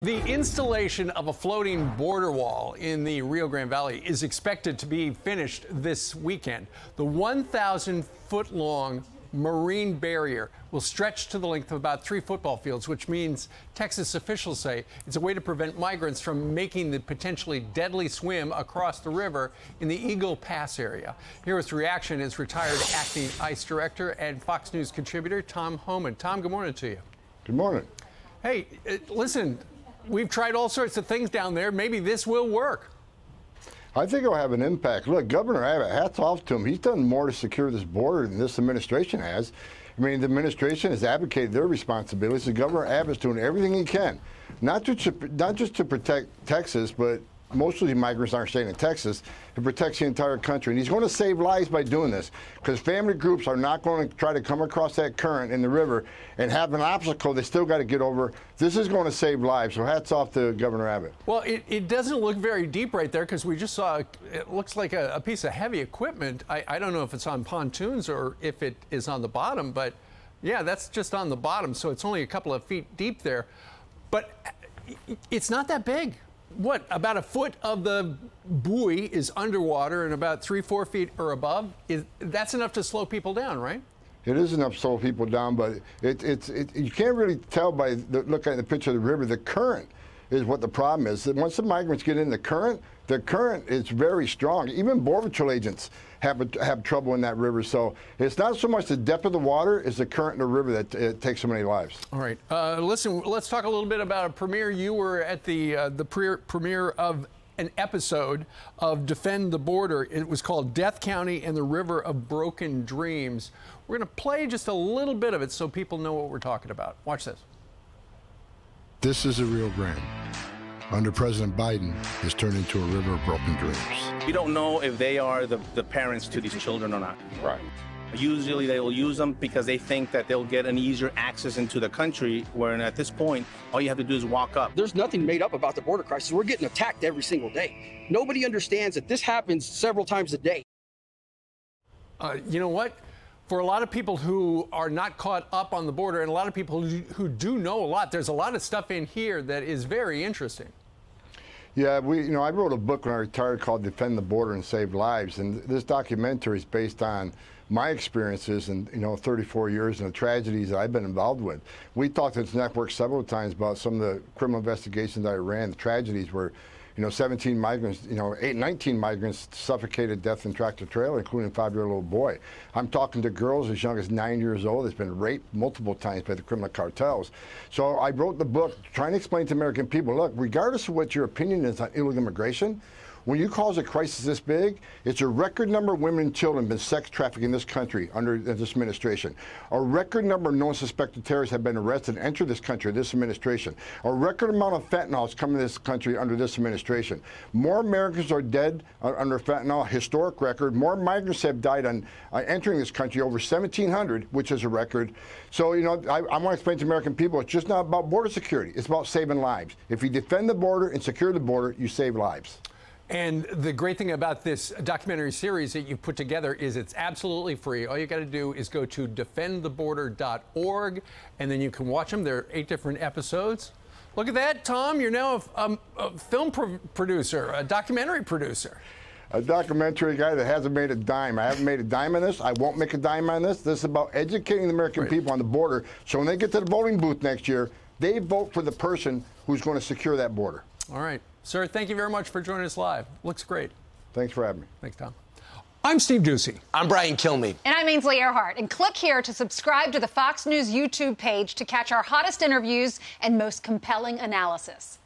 The installation of a floating border wall in the Rio Grande Valley is expected to be finished this weekend. The 1,000-foot-long marine barrier will stretch to the length of about 3 football fields, which means Texas officials say it's a way to prevent migrants from making the potentially deadly swim across the river in the Eagle Pass area. Here with reaction is retired acting ICE director and Fox News contributor Tom Homan. Tom, good morning to you. Good morning. Hey, listen. We've tried all sorts of things down there. Maybe this will work. I think it'll have an impact. Look, Governor Abbott, hats off to him. He's done more to secure this border than this administration has. I mean, the administration has advocated their responsibilities, and Governor Abbott's doing everything he can, not just to protect Texas, but most of the migrants aren't staying in Texas. It protects the entire country. And he's going to save lives by doing this, because family groups are not going to try to come across that current in the river and have an obstacle they still got to get over. This is going to save lives. So hats off to Governor Abbott. Well, it doesn't look very deep right there, because we just saw, it looks like a piece of heavy equipment. I don't know if it's on pontoons or if it is on the bottom, but yeah, that's just on the bottom. So it's only a couple of feet deep there. But it's not that big. What, about a foot of the buoy is underwater and about 3-4 feet or above? That's enough to slow people down, right? It is enough to slow people down, but you can't really tell by looking at the picture of the river. The current is what the problem is. Once the migrants get in the current is very strong. Even Border Patrol agents have trouble in that river. So it's not so much the depth of the water, it's the current in the river that takes so many lives. All right. Listen, let's talk a little bit about a premiere. You were at the premiere of an episode of Defend the Border. It was called Death County and the River of Broken Dreams. We're going to play just a little bit of it so people know what we're talking about. Watch this. This is a Rio Grande. Under President Biden, has turned into a river of broken dreams. We don't know if they are the parents to these children or not. Right. Usually they will use them because they think that they'll get an easier access into the country, where at this point, all you have to do is walk up. There's nothing made up about the border crisis. We're getting attacked every single day. Nobody understands that this happens several times a day. You know what? For a lot of people who are not caught up on the border, and a lot of people who do know a lot, there's a lot of stuff in here that is very interesting. Yeah, I wrote a book when I retired called Defend the Border and Save Lives, and this documentary is based on my experiences in 34 years and the tragedies that I've been involved with. We talked to this network several times about some of the criminal investigations that I ran, the tragedies where 17 migrants, 19 migrants suffocated to death in tractor trailer, including a 5-year-old boy. I'm talking to girls as young as 9 years old that's been raped multiple times by the criminal cartels. So I wrote the book trying to explain to American people, look, regardless of what your opinion is on illegal immigration, when you cause a crisis this big, it's a record number of women and children have been sex trafficked in this country under this administration. A record number of known suspected terrorists have been arrested and entered this country, this administration. A record amount of fentanyl has come to this country under this administration. More Americans are dead under fentanyl, historic record. More migrants have died on entering this country, over 1,700, which is a record. So, I want to explain to American people, it's just not about border security. It's about saving lives. If you defend the border and secure the border, you save lives. And the great thing about this documentary series that you've put together is it's absolutely free. All you got to do is go to defendtheborder.org, and then you can watch them. There are 8 different episodes. Look at that, Tom. You're now a film producer, a documentary producer. A documentary guy that hasn't made a dime. I haven't made a dime on this. I won't make a dime on this. This is about educating the American people on the border, so when they get to the voting booth next year, they vote for the person who's going to secure that border. All right. Sir, thank you very much for joining us live. Looks great. Thanks for having me. Thanks, Tom. I'm Steve Ducey. I'm Brian Kilmeade. And I'm Ainsley Earhart. And click here to subscribe to the Fox News YouTube page to catch our hottest interviews and most compelling analysis.